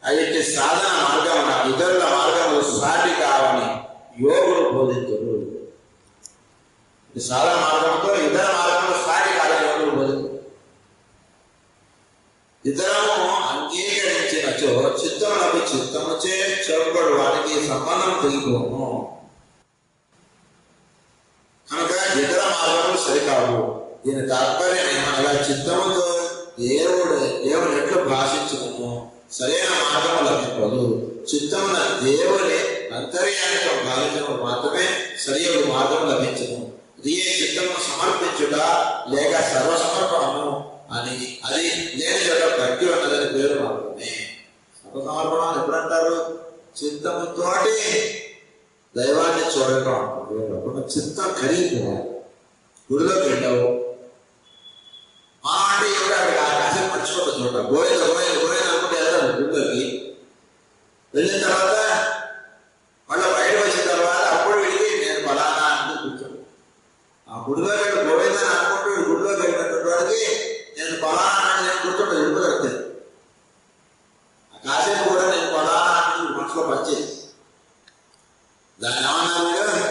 అయితే సాధన మార్గం ఇతరుల మార్గంలో సాటి కావని యోగులు బోధించరు. సాధన మార్గంతో ఇతర మార్గంలో సాటి కాదని యోగులు బోధించరు. ఇతరము అంగీకరించినచో చిత్తములకు చిత్తముచే చెరుపడు వానికి సంబంధం తెగిపోను. కనుక ఇతర మార్గములు సరికావు. దీని తాత్పర్యం ఏమనగా చిత్తముతో దేవుడు ఎట్లు భాషించుకును సరైన మార్గము లభింపదు. చిత్తమున దేవుని అంతర్యానితో భావించడం మాత్రమే సరియగు మార్గం లభించను. ఇదే చిత్తమును సమర్పించుట లేక సర్వసమర్పణము అని అది లేని చోట భక్తి ఉన్నదని పేరు మాత్రమే. సర్వసమర్పణం ఎప్పుడంటారు? చిత్తముతోటి దైవాన్ని చూడటం అంటారు. అప్పుడు చిత్తం ఖరీపోవాలి. గుడిలోకి వెళ్ళావు మా అంటే ఎవరు అక్కడ కాసేపు మర్చిపోతుంది చూడ గోయలు అనుకుంటే వెళ్తారు గుడిలోకి. వెళ్ళిన తర్వాత మళ్ళీ బయట వచ్చిన తర్వాత అప్పుడు వెళ్ళి నేను ఫలానా అంటూ కూర్చోడు. ఆ గుడిలో వెళ్ళి గోవిందని అనుకుంటూ గుడిలోకి వెళ్ళినటువంటి వాడికి నేను ఫలానా అని నేను కూర్చోండి వెళ్ళిపోతాను. ఆ కాసేపు కూడా నేను ఫలానా అంటూ మనసులో పనిచేసి దాన్ని ఏమన్నారు?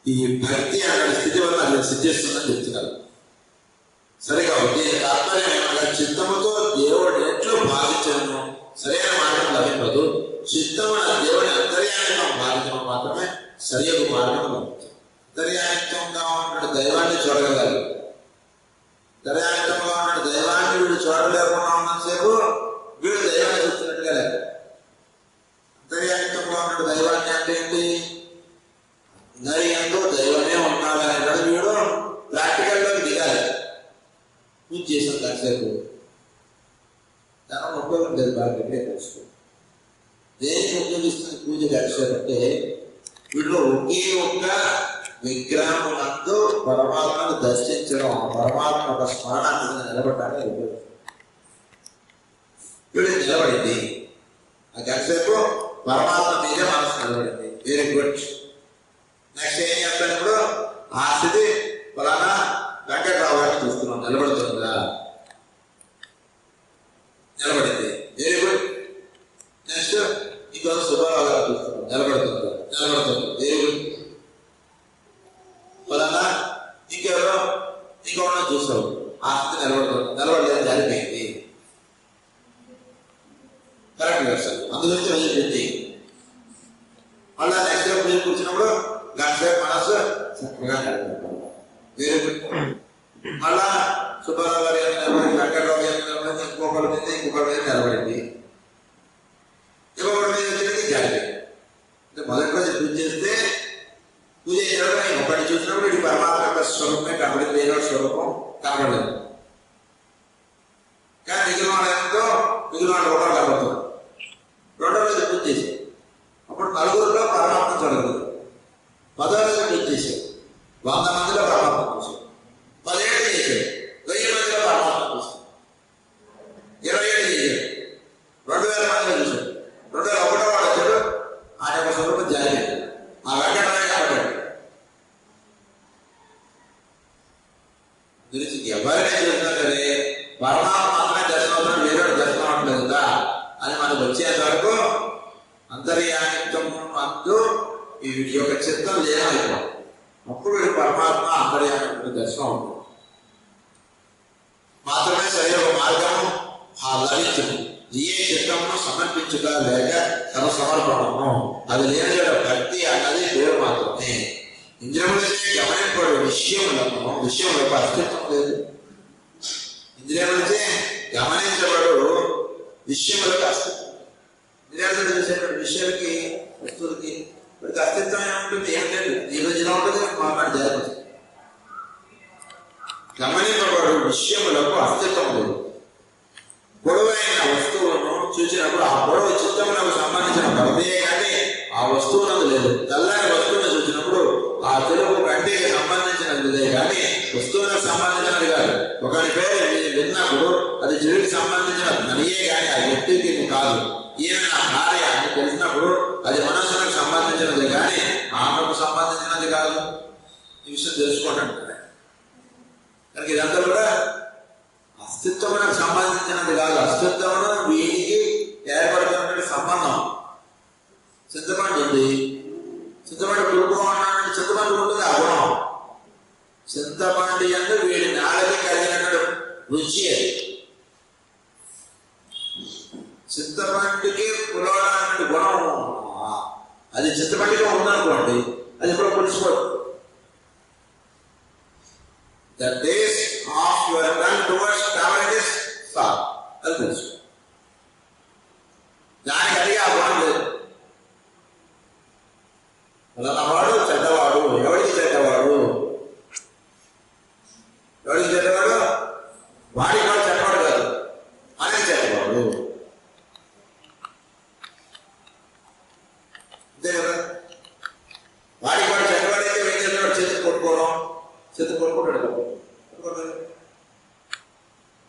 ఈ భక్తి అనే స్థితి వల్ల అది సిద్ధిస్తుందని చెప్తున్నారు. సరిగా దీని తాత్పర్యం ఏమన్నా చిత్తముతో దేవుడు ఎట్లు భావించను సరైన మార్గం లభింపదు. చిత్తమున దేవుని అంతర్యానితో భావించడం మాత్రమే సరియగు మార్గం లభించదు. అంతర్యానిత్వంగా ఉన్నటువంటి దైవాన్ని చూడగలగాలి. అంతర్యానిత్వంగా ఉన్నటువంటి దైవాన్ని వీడు చూడలేకుండా ఉన్నంతసేపు వీడు దైవాన్ని చూస్తున్నట్టుగా లేదు. అంతర్యానిత్వంగా ఉన్నటువంటి దైవాన్ని అంటే ఏంటి? అందరియంతో దైవమే ఉన్నాడు అనేటువంటి వీడు ప్రాక్టికల్లోకి దిగాలి. పూజ చేసిన కాసేపు దాని ఉపయోగం లేదు. బాగా గట్టిగా తెలుసుకో. దేనికి ఉపయోగిస్తుంది పూజ కాసేపు అంటే వీటిలో ఒకే ఒక్క విగ్రహం నందు పరమాత్మను దర్శించడం, పరమాత్మ ఒక స్మరణ నిలబడటానికి ఉపయోగం. వీడు నిలబడింది ఆ కాసేపు పరమాత్మ మీదే మనసు నిలబడింది. Very good. నెక్స్ట్ ఏం చేస్తాను? ఇప్పుడు ఆ స్థితి ఫలానా వెంకటరావు గారిని చూస్తున్నాం నిలబడుతుందా? నిలబడింది. Very good. నెక్స్ట్ ఇంకో సుబ్బారావు గారు చూస్తున్నాం నిలబడుతుందా? నిలబడుతుంది. Very good. ఫలానా ఇంకెవరో ఇంకొకటి చూస్తావు ఆ స్థితి నిలబడుతుంది. నిలబడలేదు, జరిపోయింది. కరెక్ట్ కదా సార్? అందుగురించి వదిలిపెట్టి మళ్ళా నెక్స్ట్ డే మీరు కూర్చున్నప్పుడు గంట సేపు మనసు చక్కగా నిలబడతాం. Very good. మళ్ళా సుబ్బారావు గారు నిలబడి, వెంకటరావు గారు నిలబడింది, ఇంకొకరి మీద నిలబడింది, ఇంకొకరి మీద వచ్చినది జరిగింది. అంటే మొదటి రోజు పూజ చేస్తే పూజ చేసినప్పుడు ఒకటి చూసినప్పుడు ఇది పరమాత్మ యొక్క స్వరూపమే కనబడింది, ఏదో స్వరూపం కనబడలేదు. కానీ మిగిలిన వాడు ఒకరు కనబడుతుంది. రెండో రోజు పూజ చేశారు, అప్పుడు నలుగురిలో పరమాత్మ చూడలేదు. 10వ రోజు పూజ చేశారు, 100 మందిలో పరమాత్మ చూశారు. 10 ఏళ్ళు చేశారు, 1000 మందిలో పరమాత్మ చూశారు. 20 ఏళ్ళు చేశారు, 2000 మందిలో చూశారు. 2001 వాడు వచ్చాడు, ఆయన యొక్క స్వరూపం జారిపోయింది. ఆ వెంకటరాయ కాబట్టి గురించి ఎవరైనా చూసినా సరే పరమాత్మ మాత్రమే దర్శనం అవుతున్నాడు, వేరే దర్శనం అవట్లేదు కదా అని మనకు వచ్చేంత వరకు అంతర్యానిత్వం అందు ఈ యొక్క చిత్తం లేనైపోవాలి. అప్పుడు పరమాత్మ అంతర్యానిత్వ దర్శనం అవుతుంది. మాత్రమే సరైన ఒక మార్గము లభించదు. ఏ చిత్తమును సమర్పించుట లేక తన సమర్పణము అది లేని భక్తి అన్నది పేరు మాత్రమే. ఇంద్రియములచే గమనింపడు విషయములకు అస్తిత్వం లేదు. ఇంద్రియములచే గమనించబడు విషయములకు అస్తిత్వం. ఇంద్రియాలు చూసేటువంటి విషయాలకి వస్తువులకి వాడికి అస్తిత్వం ఏముంటుంది? ఏం లేదు. ఈ రోజు ఇలా ఉంటుంది, మాట్లాడి జరుగుతుంది. గమనింపబడు విషయములకు అస్తిత్వం లేదు. పొడవైన వస్తువులను చూసినప్పుడు ఆ పొడవు చిత్తములకు సంబంధించిన పరదే కానీ ఆ వస్తువులకు లేదు. తెల్లని వస్తువును చూసినప్పుడు ఆ తెలుగు కంటికి సంబంధించినదే కానీ వస్తువులకు సంబంధించినది కాదు. ఒకరి పేరు విన్నప్పుడు అది చెడుకి సంబంధించిన ధనియే కానీ ఆ వ్యక్తికి కాదు. ఈమె నా భార్య అని తెలిసినప్పుడు అది మనస్సులకు సంబంధించినది కానీ ఆమెకు సంబంధించినది కాదు. ఈ విషయం తెలుసుకోండి. కనుక ఇదంతా కూడా అస్తిత్వమునకు సంబంధించినది కాదు. అస్తిత్వమును వీడికి చింతపండుకి పులవడానికి గుణం అది చింతపండుగా ఉందనుకోండి, అది ఎప్పుడో పులిసిపోతుంది. The taste of your tongue towards tamarind is sour. అది తెలుసు. దానికి అడిగి ఆ గుణం లేదు. వాడు చెడ్డవాడు. ఎవరికి చెడ్డవాడు? ఎవరికి చెడ్డవాడు? వాడికి వాడు చెడ్డవాడు కాదు, మనకి చెడ్డవాడు. అంతే కదా. వాడికి వాడు చెడ్డవాడైతే ఏం చేస్తాడు? చేతి కొట్టుకోవడం, చేతి కొట్టుకుంటాడు.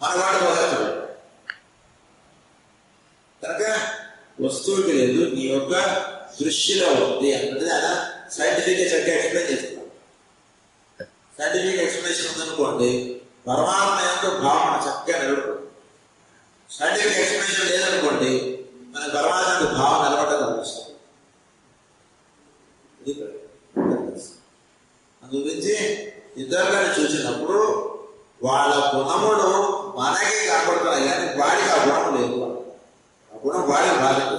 మన వాడు పోతాడు. కనుక వస్తువుకి లేదు, నీ యొక్క దృష్టిలో ఉంది అన్నది అలా సైంటిఫిక్ చక్కగా ఎక్స్ప్లెయిన్ చేస్తున్నాం. సైంటిఫిక్ ఎక్స్ప్లెనేషన్ ఉందనుకోండి, పరమాత్మ యొక్క భావన చక్కగా నిలబడుతుంది. సైంటిఫిక్ ఎక్స్ప్లెనేషన్ లేదనుకోండి, మన పరమాత్మ యొక్క భావన నిలబడటం కనిపిస్తుంది. అందుగురించి ఇద్దరుని చూసినప్పుడు వాళ్ళ గుణములు మనకి కనపడుతున్నాయి, కానీ వాడికి ఆ గుణం లేదు. ఆ గుణం వాడికి రాలేదు.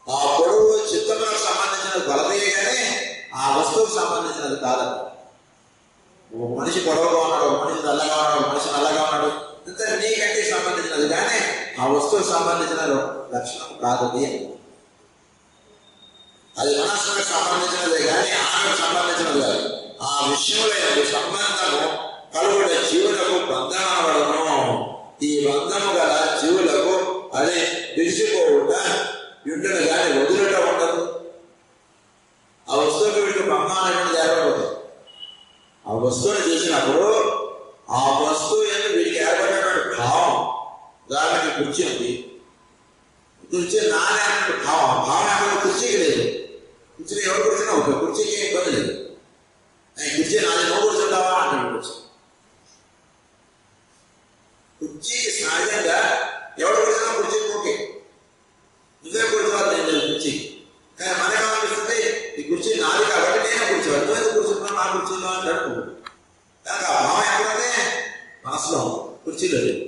ఆ పొడవు చిత్తములకు సంబంధించినది బలమే, కానీ ఆ వస్తువుకు సంబంధించినది కాదట. ఒక మనిషి పొడవుగా ఉన్నాడు, ఒక మనిషి నల్లగా ఉన్నాడు, ఒక మనిషి నల్లగా ఉన్నాడు, ఇంత నీకంటే సంబంధించినది, కానీ ఆ వస్తువుకు సంబంధించిన లక్షణం కాదది. అది మనస్సుకు సంబంధించినదే కానీ ఆత్మకు సంబంధించినది కాదు. ఆ విషయంలో సంబంధము కలుగుడ జీవులకు బంధనవడను. ఈ బంధము గల జీవులకు అది విడిచిపోకుండా యుండను కానీ వదులుట ఉండదు. ఆ వస్తువుకి వీటికి బంధం ఏర్పడదు. ఆ వస్తువుని చూసినప్పుడు ఆ వస్తువు ఎందుకు వీటికి ఏర్పడినటువంటి భావం, దానికి కుర్చీ ఉంది, కుర్చీ నానే అన్నట్టు భావం, భావం ఎక్కడ కుర్చీకి లేదు. కుర్చీని ఎవరు కూర్చున్నా ఒక కుర్చీకి ఇబ్బంది లేదు. కుర్చీ నాది, నువ్వు కూర్చుంటావా అంటాడు. కుర్చీకి సహజంగా ఎవరు కూర్చున్నా కుర్చీకి ఓకే, నువ్వే కూర్చోవాలి, నేను లేదు కుర్చీ. కానీ మనకేమనిపిస్తుంది, ఈ కుర్చీ నాది కాబట్టి నేనే కూర్చోవాలి, నువ్వు ఎందుకు కూర్చుంటున్నావు నా కుర్చీలో అని అడుగు. దానికి ఆ భావం ఎక్కడంటే మనసులో కుర్చీలో లేదు.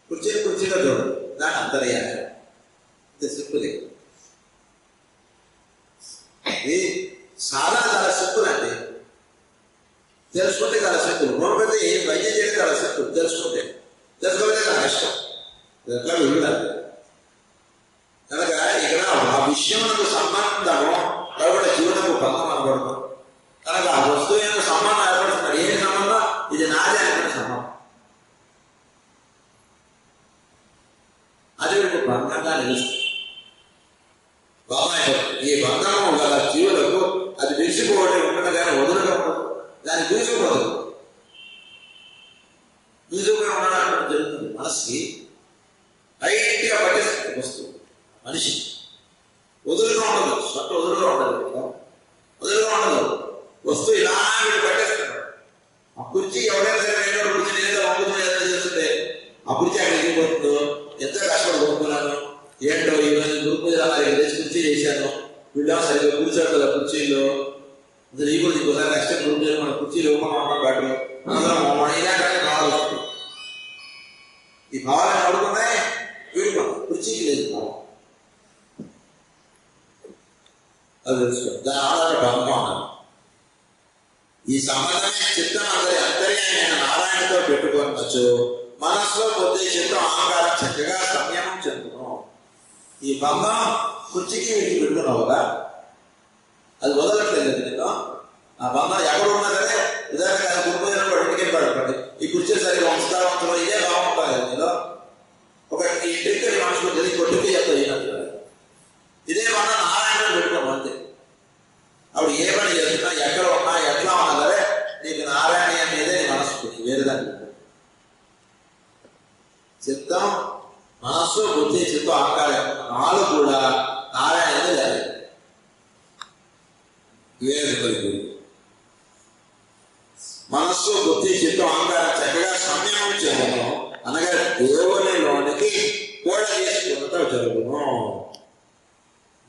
కుర్చీలో చూడండి, దాని అంతర్యాలు సింపుల్. ఇది సాధన చాలా సింపుల్ అండి. తెలుసుకుంటే చాలా సింపుల్. హోమియోపతి వైద్యం చేయడం చాలా సింపుల్. తెలుసుకోవడం చాలా కష్టం. ఎట్లా వెళ్ళాలి కనుక ఇక్కడ ఆ విషయములకు సంబంధము కాబట్టి జీవనకు బంధం అనబడుతుంది. కనుక ఆ వస్తువు యొక్క సంబంధం ఏర్పడుతున్నాడు. ఏంటి సంబంధం? ఇది నాదే అనుకునే సంబంధం. అది వీడికి బంధంగా నిలుస్తుంది. ఈ బంధము గల జీవులకు అది విడిచిపోవటం ఉండదు, కానీ వదలడం దాన్ని దూసిపోదు. దూసిపోయి ఉండడం జరుగుతుంది. మనసుకి టైట్గా పట్టేస్తుంది వస్తువు. మనిషి వదులుగా ఉండదు, సొట్ట వదులుగా ఉండదు. వస్తువు ఇలా వీడు పట్టేస్తాడు. ఆ కుర్చీ ఎవరైనా సరే నేను కుర్చీ లేదా వంగుతుంది ఏదైనా చేస్తుంటే ఆ కుర్చీ అక్కడ ఎగిరిపోతుందో, ఎంతో కష్టపడి కొనుక్కున్నాను, ఏంటో ఈరోజు గురుపూజ కుర్చీ చేశాను, వీళ్ళ సరిగ్గా కూర్చోడు కదా కుర్చీలో, అసలు ఈ కూడా ఇంకోసారి నెక్స్ట్ టైం గురుపూజ మన కుర్చీలు ఇవ్వకుండా ఉండడం బెటర్, అందరం ఇలాంటి కావాలి. ఈ భావాలను అడుగుతున్నాయి వీడు కుర్చీకి లేదు భావం. అది తెలుసుకో, దాని ఆధార బంధం. ఈ సంబంధమే చిత్తం అందరి అంతర్యామైన నారాయణతో పెట్టుకోవచ్చు. మనస్సులో కొద్ది చిత్తం అహంకారం చక్కగా సంయమం చెందుతున్నాం. ఈ బంధం కుర్చీకి వీటికి పెట్టుకున్నావు కదా, అది వదలట్లేదు. నేను ఆ బంధం ఎక్కడ ఉన్నా సరే ఉదాహరణ గురుపూజలు ఇంటికి పడుకోండి, ఈ కుర్చీ సరిగ్గా వంశతావంతులో ఇదే బాగుంటుంది కదా. నేను ఒక ఈ ట్రిక్ మనసుకు తెలియ కొట్టుకు చెప్తా. ఇదే బంధం నారాయణతో పెట్టుకోము అంతే. అప్పుడు ఏ పని చేస్తున్నా, ఎక్కడ ఉన్నా, ఎట్లా ఉన్నా సరే నీకు నారాయణ అనేదే నీ మనసు, వేరే దాన్ని చిత్తం మనస్సు బుద్ధి చిత్తం అహంకారం నాలుగు కూడా నారాయణ లేదు. మనస్సు బుద్ధి చిత్తం అహంకారం చక్కగా సంయమం చేయను అనగా దేవునిలోనికి కూడా చేసుకుంటూ జరుగును.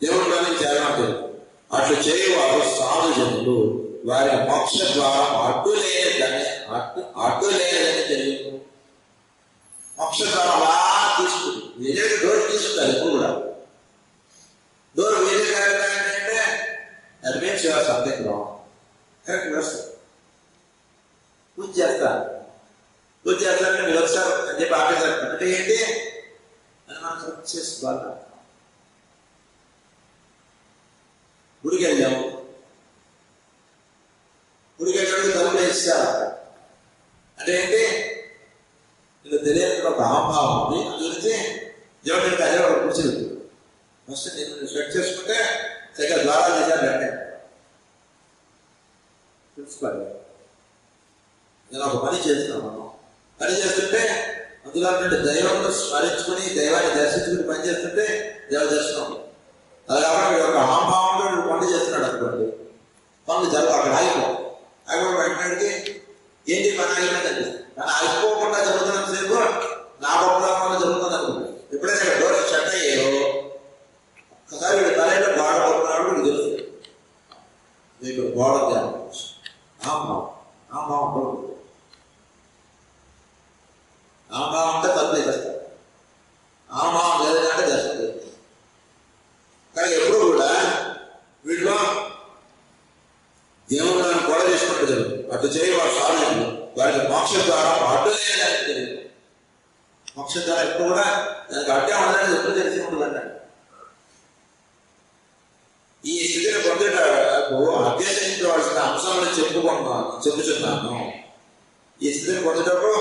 దేవుడిలోని చేరడం అట్లు చేయవారు సాధు జనులు వారి మోక్ష ద్వారా అడ్డులేదని తెలియదు. వచ్చారని మీరు వచ్చారు అని చెప్పి ఆపేశారు అంటే ఏంటి అని మనం కరెక్ట్ చేసుకోవాలి. గుడికి వెళ్ళాము, గుడికి వెళ్ళినప్పుడు తలుపులు వేస్తారు అంటే ఏంటి ఇలా తెలియని ఒక అహంభావం ఉంది. అందుగురించి దేవుడికి అదే ఒక కూర్చుంది. ఫస్ట్ నేను సెట్ చేసుకుంటే సరిగ్గా ద్వారా చేశాను అంటే తెలుసుకోవాలి. నేను ఒక పని చేస్తున్నాను, పని చేస్తుంటే అందులో దైవంలో స్మరించుకుని దైవాన్ని దర్శించుకుని పని చేస్తుంటే దైవ దర్శనం. అది కాబట్టి ఒక అహంభావంలో నువ్వు పనులు చేస్తున్నాడు అనుకోండి, పనులు జరుగు అక్కడ ఆగిపో వెంటనే ఏంటి పని ఆగిపోయిందండి. కానీ ఆగిపోకుండా జరుగుతున్నంత సేపు నా గొప్ప జరుగుతుంది అనుకోండి. ఎప్పుడైనా ఇక్కడ డోర్ షట్ అయ్యాయో ఒకసారి వీడు తలైతే గోడ కొడుతున్నాడు వీడు తెలుస్తుంది. మీకు గోడ అహంభావం అహంభావం అంటే తప్పు చేస్తారు, అహంభావం లేదంటే దర్శనం చేస్తారు. కానీ ఎప్పుడు కూడా వీటిలో దేవుడు నన్ను గోడ చేసుకుంటూ జరుగుతుంది. అటు చేయి వాడు సాధన వారికి మోక్ష ద్వారా అడ్డులే తెలియదు. మోక్ష ద్వారా ఎప్పుడు కూడా దానికి అడ్డే ఉందని ఎప్పుడు తెలిసి ఉంటుందంటాడు. ఈ స్థితిని పొందేటకు అభ్యసించవలసిన అంశాలను చెప్పుచున్నాను. ఈ స్థితిని పొందేటప్పుడు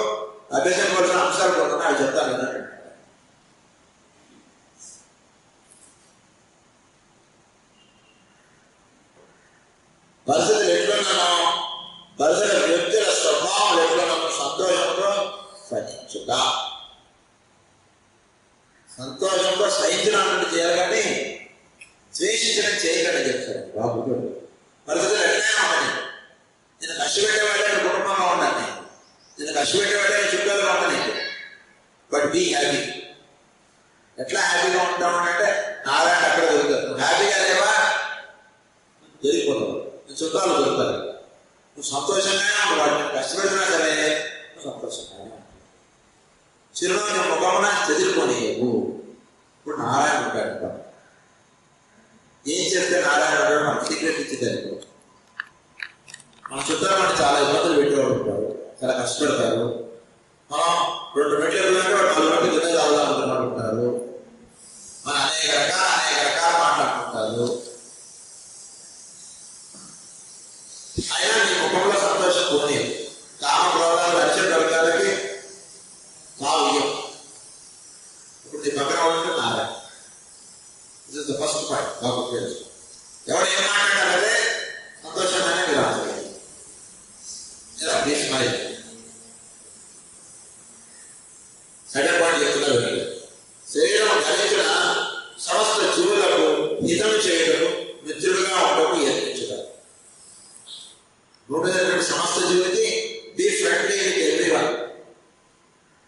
అభ్యసించవలసిన అంశాలు పొందుతున్నా అవి చెప్తాను కదా. పరిస్థితులు ఎట్లున్నానో, పరిస్థితుల వ్యక్తుల స్వభావం ఎట్లున్నానో సంతోషంతో సహించుగా. సంతోషంతో సహించడానికి చేయాలి కానీ ద్వేషించడం చేయకుండా చెప్తారు బాబు. పరిస్థితులు ఎట్లయినా ఉండని, నేను కష్టపెట్టేవాడే కుటుంబంలో ఉండండి, నేను కష్టపెట్టేవాడే చుట్టాలుగా ఉండని, బట్ బీ హ్యాపీ. ఎట్లా హ్యాపీగా ఉంటామంటే నారాయణ అక్కడ దొరుకుతారు. నువ్వు హ్యాపీగా లేవా దొరికిపోతావు, నువ్వు చుట్టాలు దొరుకుతారు. నువ్వు సంతోషంగానే ఉంటావు, వాటిని కష్టపెట్టినా సరే నువ్వు సంతోషంగానే ఉంటావు. చిరునవ్వు ముఖమున చెదిరిపోలేవు. ఇప్పుడు నారాయణ ఉంటాడు. ఏం చేస్తే నారాయణ ఉంటాడు మనకు సీక్రెట్ ఇచ్చేదానికి. మన చుట్టాలు మనకి చాలా ఇబ్బందులు పెట్టేవాడు ఉంటారు, చాలా కష్టపడతారు. మనం 2 మెట్లు ఎదుగుతుంటే వాడు 4 మెట్లు కింద తాగుదాం ఉంటారు. మనం అనేక రకాల మాట్లాడుకుంటారు. అయినా నీ ముఖంలో సంతోషం పోనీ. కామ క్రోధాలు అరిచే దొరకాలకి కావ్యం. ఇప్పుడు నీ పక్కన ఉంటే Narayana. This is the first point. Babu ఎవరు ఏం మాట్లాడాలంటే సంతోషంగానే మీరు ఆచరించాలి. సెకండ్ పాయింట్ చెప్తున్నా వినండి. శరీరం ధరించిన సమస్త జీవులకు హితం చేయడం, మిత్రులుగా ఉండటం యత్నించడం. భూమి మీద సమస్త జీవులకి బీ ఫ్రెండ్లీ విత్ ఎవ్రీవన్.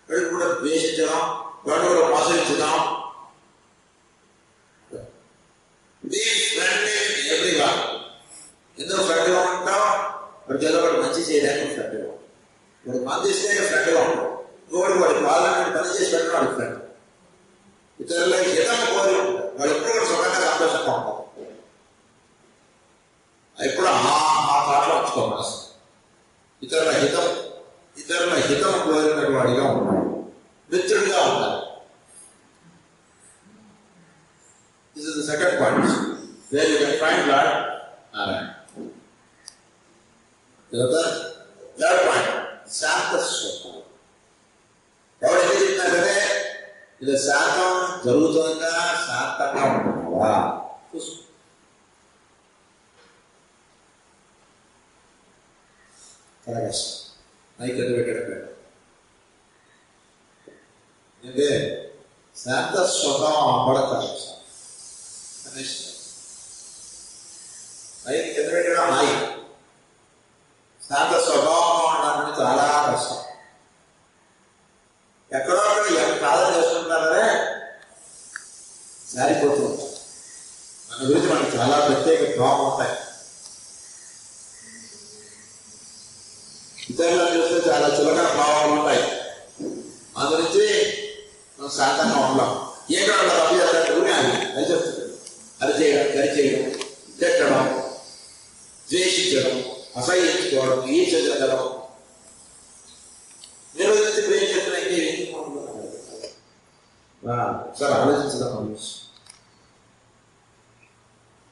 వాడు కూడా ద్వేషించడం, వాడు కూడా మోసగించడం. Be friendly with everyone. ఎందుకు ఫ్రెండ్గా ఉంటావు? వాడికి ఏదో ఒకటి మంచి చేయడానికి ఫ్రెండ్గా ఉంటావు. వాడు మందిస్తే ఫ్రెండ్గా ఉంటావు. వాడి పార్లమెంట్ పని చేసి పెట్టడం వాడి ఫ్రెండ్. ఇతరుల హితం కోరి ఉంటాడు. వాడు ఎప్పుడు కూడా సుఖంగా సంతోషంగా ఉంటాడు. ఎప్పుడు ఆ పాటలో ఉంచుకో మనసు. ఇతరుల హితం కోరిన వాడిగా ఉంటాడు, మిత్రుడిగా ఉంటాడు. This is the second point where you can find Lord Narayana. Third point, శాంత స్వభావం. ఎవరు ఎందుకు చెప్పినా సరే ఇది శాంతం జరుగుతుందా, శాంతంగా ఉంటున్నావా చూసుకో. చాలా కష్టం నైకట్టు పెట్టడం. అంటే శాంత స్వభావం అవ్వడతారు నైకి కింద పెట్టడం హాయి. శాంత స్వభావంగా ఉండడానికి చాలా కష్టం. ఎక్కడో అక్కడ ప్రార్థన చేసుకుంటున్నారే సారిపోతూ ఉంటారు. మన గురించి మనకు చాలా ప్రత్యేక భావం ఉంటాయి. ఇతరులను చూస్తే చాలా చులకన భావాలు ఉంటాయి. మన గురించి మనం శాంతంగా ఉన్నాం. ఏదో అభ్యర్థి అని చెప్తుంది. అరిచేయడం, తిట్టడం, ద్వేషించడం, అసహ్యించుకోవడం, ఈర్ష్య చెందడం, నిరోధించి ప్రేమించడం ఒకసారి ఆలోచించడం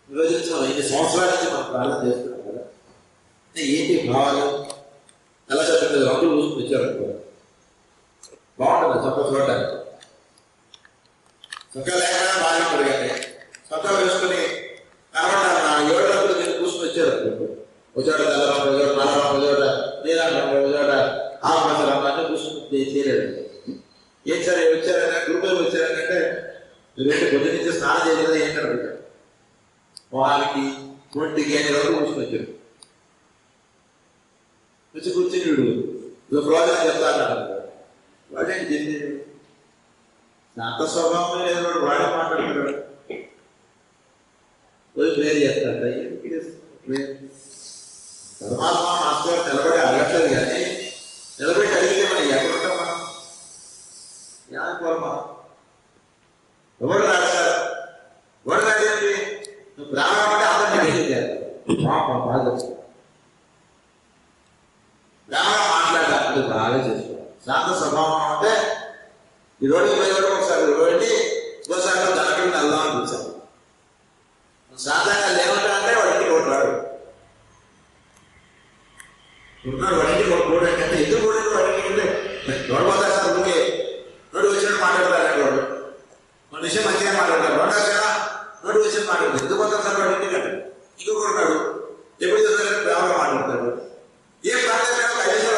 నిర్వచించడం 5 సంవత్సరాల నుంచి మనం ప్రార్థన చేస్తున్నాం కదా, ఏంటి భావాలు ఎలా చెప్పలేదు రంగులు చూసుకుని వచ్చారు బాగుంటుంది చొక్క చూడటానికి. చొక్క లేకుండా బాగా పెరగాలి, చొక్క వేసుకుని కనబడాలి 7 రంగులు నేను కూర్చుని వచ్చారు వచ్చాడ తెల్లరం వచ్చాడు నల్లరం వచ్చాడ నీలం వచ్చాడ ఆకుపచ్చ అన్నీ కూర్చుని చేయలేదు. ఏం సరే వచ్చారని గురుపేరు వచ్చారంటే రెండు పొద్దు నుంచి స్నానం చేయలేదా ఏంటని అడుగుతాడు. మొహానికి ఒంటికి 5 రంగులు కూర్చుని వచ్చాడు. వచ్చి కూర్చుని వీడు ప్రోజనం చెప్తాను వాడేంటి చెంది అంత స్వభావం లేదు, వాడే మాట్లాడుతున్నాడు పోయి ప్రేర్ చేస్తాడు. పరమాత్మ మాస్టర్ నిలబడి అడగట్లేదు కానీ నిలబడి అడిగితే మనం ఎక్కడుంటాం, మనం జ్ఞానపూర్వం ఎవరు రాశారు ఎవరు రాజేంటి నువ్వు బ్రాహ్మణం అంటే అందరినీ గెలిచారు బాగా బ్రాహ్మణ మాట్లాడాలి బాగా చేసుకోవాలి. శాంత స్వభావం అంటే ఈ రోడ్డు పోయేవాడు ఒకసారి వెళ్ళి ఇంకోసారి దానికి వెళ్దామని చూసాను. శాంతంగా లేవంటా అంటే వాడింటికి ఒకటి రాడు ఉన్నాడు, వాడింటికి ఒక కోడు అంటే ఎందుకు కోడి వాడికి నోడిపోతారు సార్ ఊరికే నోటి వచ్చినట్టు మాట్లాడతారు వాడు మన విషయం మంచిగా మాట్లాడతారు రోడ్డు వచ్చారా నోటి వచ్చినట్టు మాట్లాడతారు ఎందుకు పోతారు సార్ వాడింటికి అంటే ఇంకొక ఉన్నాడు ఎప్పుడు చూసారు బ్రాహ్మణ మాట్లాడతాడు. ఏ ప్రాంతం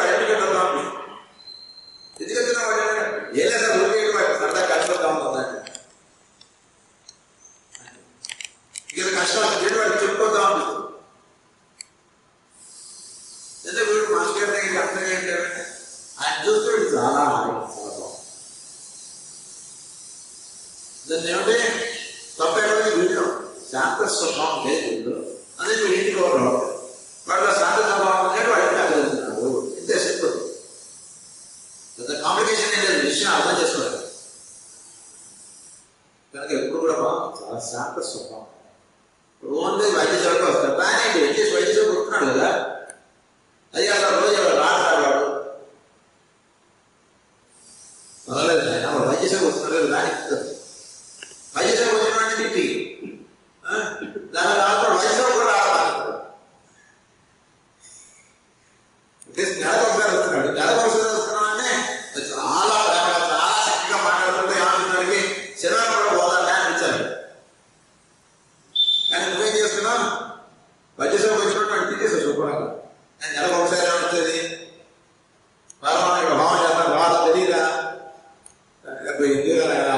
వాడింటికి వెళ్తాం ఎందుకంటే వాడు ఏ లేదా ఊరికే సరదా కష్టపడతా ఉంటుందండి ఇక కష్టాలు వాడికి చెప్పుకోతా ఉంటుంది. అయితే వీడు మాస్టర్ దగ్గరికి అర్థం ఏంటంటే ఆయన చూస్తే వీడు చాలా దాన్ని ఏమంటే తప్పేమైనా వీళ్ళు శాంత స్వభావం లేదు వీళ్ళు అదే వీడు ఇంటికి ఎవరు వాడు శాంత స్వభావం అనేది వాడికి అర్థం ఇంతే సింపుల్. పెద్ద కాంప్లికేషన్ ఏం లేదు, విషయం అర్థం చేసుకోవాలి. కనుక ఎప్పుడు కూడా చాలా శాంత స్వభావం. ఓన్లీ వైద్య సేవకు వస్తాడు కానీ వచ్చేసి వైద్య సేవ కొడుతున్నాడు కదా అది అసలు రోజు రాడు పర్వాలేదు ఆయన వైద్య సేవ వస్తున్నాడు కదా దానికి వైద్య సేవ వచ్చిన తిట్టి దాని రాత్రి వైద్య సేవ కూడా రావాలి. నెలకు ఒకసారి వస్తున్నాడు, నెలకు ఒకసారి వస్తున్నాడు అంటే చాలా ప్రేమగా చాలా చక్కగా మాట్లాడుతుంటే ఏమంటున్నాడికి శరీరం కూడా పోదాన్ని అనిపించాలి. కానీ నువ్వేం చేస్తున్నావు వైద్య సేవ వచ్చినట్టు వాడిని తీసేసావు శుభ్రంగా. నేను నెలకు ఒకసారి ఏమవుతుంది భావం చేస్తాను బాగా తెలియదా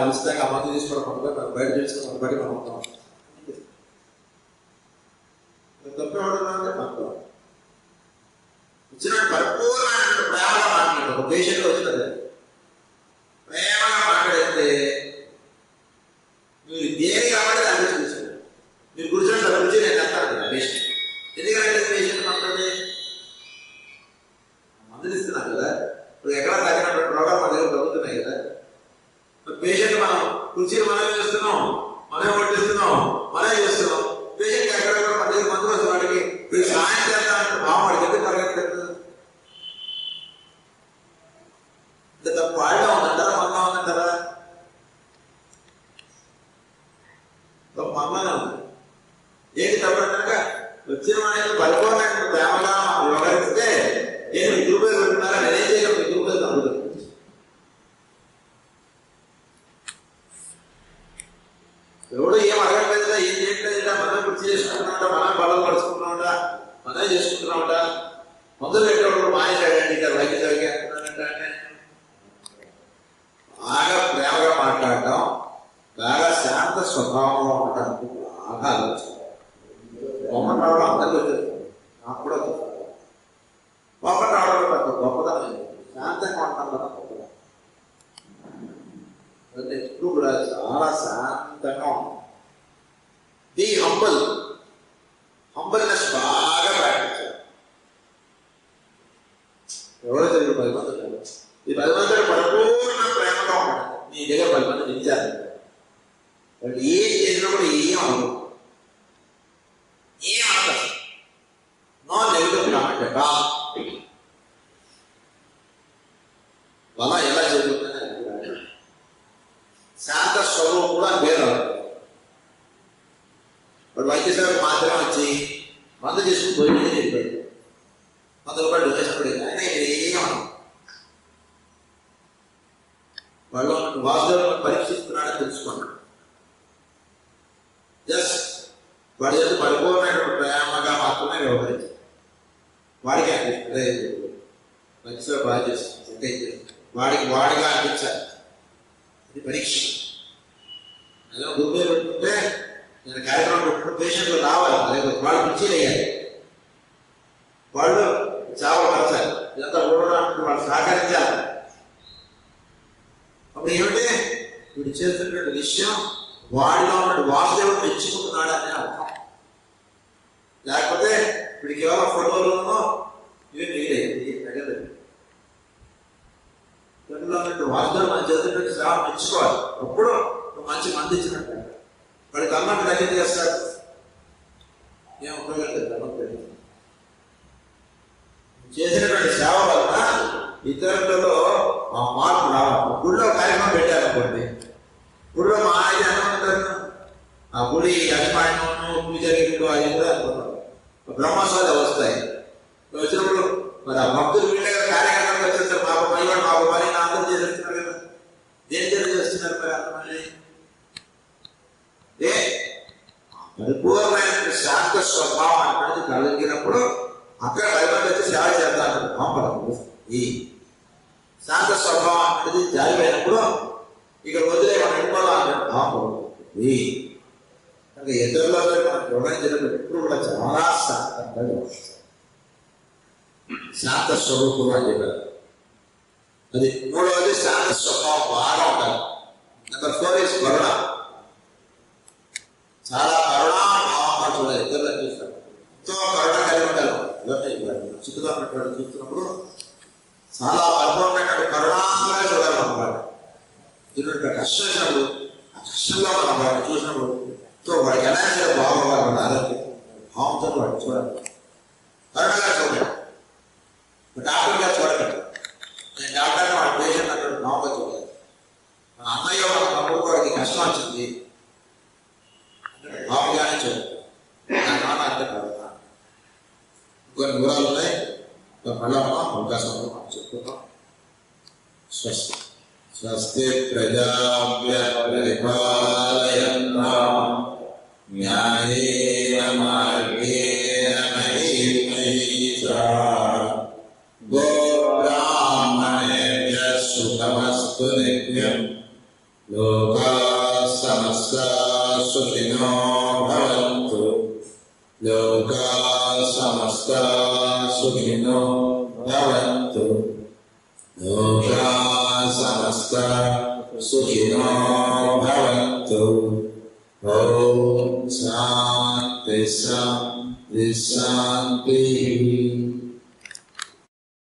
ఉచితంగా మందు తీసుకోవడం బయట చేసుకుని బయట మనం ఉంటాం తప్పేవాడు మనకు వచ్చిన పరిపూర్ణమైన ప్రేమగా మాట్లాడతాడు. ఒక పేషెంట్ వచ్చినది ప్రేమగా మాట్లాడితే మీరు దేని కాబట్టి దాని గురించి కూర్చోండి. మీరు కూర్చొని దాని గురించి నేను చెప్తాను పేషెంట్ ఎందుకంటే పేషెంట్ మాట్లాడి మందులు ఇస్తున్నాం కదా ఇప్పుడు ఎక్కడ తగినటువంటి రోగాలు మన దగ్గర తగ్గుతున్నాయి కదా. పేషెంట్ మనం కుర్చీలు మనమే చేస్తున్నాం, మనమే వడ్డిస్తున్నాం, మనమే చేస్తున్నాం. పేషెంట్ ఎక్కడెక్కడ మన దగ్గర మందులు వస్తుంది వాడికి వీళ్ళు సాయం చేస్తా అంటే వాడికి ఎందుకు పరిగెట్టలేదు ఇంత తప్పు వాళ్ళ ఉందంటారా మనలో ఉందంటారా తప్పు మనలోనే ఉంది. ఏంటి తప్పంటాక వచ్చిన వాడికి పరిపూర్ణమైన ప్రేమగా వ్యవహరిస్తే నేను మీ రూపాయలు పెట్టుకున్నారా నేనేం చేయగలను మీ రూపాయలు అందుతుంది. ఎవడు ఏం అడగట్లేదా ఏం చేయట్లేదా మనం గుర్తు చేసుకుంటున్నాడా మనం బలం పడుచుకుంటున్నాడా మనమే చేసుకుంటున్నామట మొదలు పెట్టేవాడు మానేశాడండి ఇక్కడ వైద్య సేవకి అంటున్నాడంటే బాగా ప్రేమగా మాట్లాడటం బాగా శాంత స్వభావంలో ఉండటానికి బాగా ఆలోచించాలి. బొమ్మ రావడం అందరికీ వచ్చేస్తుంది, నాకు కూడా వచ్చేస్తుంది. బొమ్మ రావడం పెద్ద గొప్పదనం శాంతంగా ఉంటాం కదా గొప్పదనం. ఎప్పుడు కూడా చాలా శాంతంగా ఉంటాం. ది హంబల్నెస్ బాగా ప్రాక్టీస్ చేయాలి. ఎవరో దగ్గర 10 మంది ఉంటారు, ఈ 10 మంది పరిపూర్ణ ప్రేమగా ఉంటాడు. నీ దగ్గర 10 మంది నిలిచారు వాళ్ళు ఏం చేసినా కూడా ఏం అవ్వదు, ఏం అవ్వదు. నో నెగిటివ్ కామెంట్ వల్ల ఎలా జరుగుతుందని శాంత వాళ్ళు వాసుదేవులను పరీక్షిస్తున్నాడని తెలుసుకున్నాడు. జస్ట్ వాడి చేత పరిపూర్ణమైనటువంటి ప్రేమగా మాత్రమే వ్యవహరించారు. వాడికి అనిపిస్తుంది మంచిగా బాగా చేస్తుంది, వాడికి వాడిగా అనిపించాలి. ఇది పరీక్ష. ఏదో గురువు పెట్టుకుంటే నేను కార్యక్రమం పెట్టుకుంటే పేషెంట్లు రావాలి, లేకపోతే వాళ్ళు పిచ్చిలు వేయాలి, వాళ్ళు చేపలు పరచాలి, ఇదంతా చూడడానికి వాళ్ళు సహకరించాలి. అప్పుడు ఏమిటి వీడు చేస్తున్నటువంటి విషయం వాడిలో ఉన్న వాసుదేవుడు మెచ్చుకుంటున్నాడు అనే అర్థం. లేకపోతే వీడు కేవలం ఫోటోలోనో ఇవి మిగిలేదు తగ్గదు. వాసుదేవుడు మనం చేస్తున్నట్టు సేవ మెచ్చుకోవాలి. అప్పుడు మంచి మంది ఇచ్చినట్టు వాడికి అన్నట్టు దగ్గర చేస్తాడు. ఏం ఉపయోగం లేదు. అన్నం చేసినటువంటి సేవ వలన ఇతరులలో ఆ మార్పు రావాలి. గుడిలో కార్యక్రమం పెట్టారనుకోండి, గుడిలో మా ఆయన అనుకుంటారు ఆ గుడి యజమాన్యం పూజలు అది అనుకుంటారు. బ్రహ్మోత్సవాలు వస్తాయి. వచ్చినప్పుడు మరి ఆ భక్తులు వీళ్ళే కార్యక్రమాలు వచ్చేస్తారు. మాకు పైవాడు మాకు పని అందరూ చేసేస్తున్నారు కదా, దేని చేస్తున్నారు మరి అంతమంది? పరిపూర్ణమైన శాంత స్వభావం అనేది కలిగినప్పుడు అక్కడ భయపడి వచ్చి సేవ చేస్తాను. ఈ శాంత స్వభావం అనేది జారిపోయినప్పుడు ఇక్కడ వదిలే మనం ఎన్నుకోవాలి. ఇంకా ఇతరులలో మనం గమనించినప్పుడు ఎప్పుడు కూడా చాలా శాంతంగా శాంత స్వరూపులు అని చెప్పారు. అది మూడవది శాంత స్వభావం బాగా ఉండాలి. నెంబర్ 4 is కరుణ. చాలా కరుణాభావంగా చూడాలి. ఇతరులను చూస్తాడు ఎంతో కరుణ కలిగి ఉండాలి. చుట్టుగా ఉన్నటువంటి చూస్తున్నప్పుడు చాలా పరిపూర్ణమైన కరుణాగా చూడాలి. అన్నమాట దీని కష్టం వచ్చినప్పుడు ఆ కష్టంలో మనం వాడిని చూసినప్పుడు వాడికి ఎలా చేయాలి బాగోవాలి, వాడి ఆరోగ్యం భావంతో వాడిని చూడాలి. కరుణగా చూడాలి. డాక్టర్గా చూడకండి. నేను డాక్టర్గా వాడి పేషెంట్ అక్కడ భావంగా చూడాలి. మన అన్నయ్య వాళ్ళ తమ్ముడు వాడికి కష్టం వచ్చింది భావంగానే చూడాలి. నా నాన్న అంతే కడుగుతా. కొన్ని వివరాలు ఉన్నాయి, మళ్ళా అవకాశం చెప్పుకుంటాం. స్వస్తి స్వస్తి ప్రజాభ్యపరిపాలయంతాం న్యాయేన మార్గేణ మహీమహీషాః గోబ్రాహ్మణేభ్యః సుఖమస్తు నిత్యం. లోకాః సమస్తాః సుఖినో భవంతు. లోకాః సమస్తాః సుఖినో భవంతు. లోకాః సమస్తాః సుఖినో భవంతు. ఓం శాంతి శాంతి శాంతి.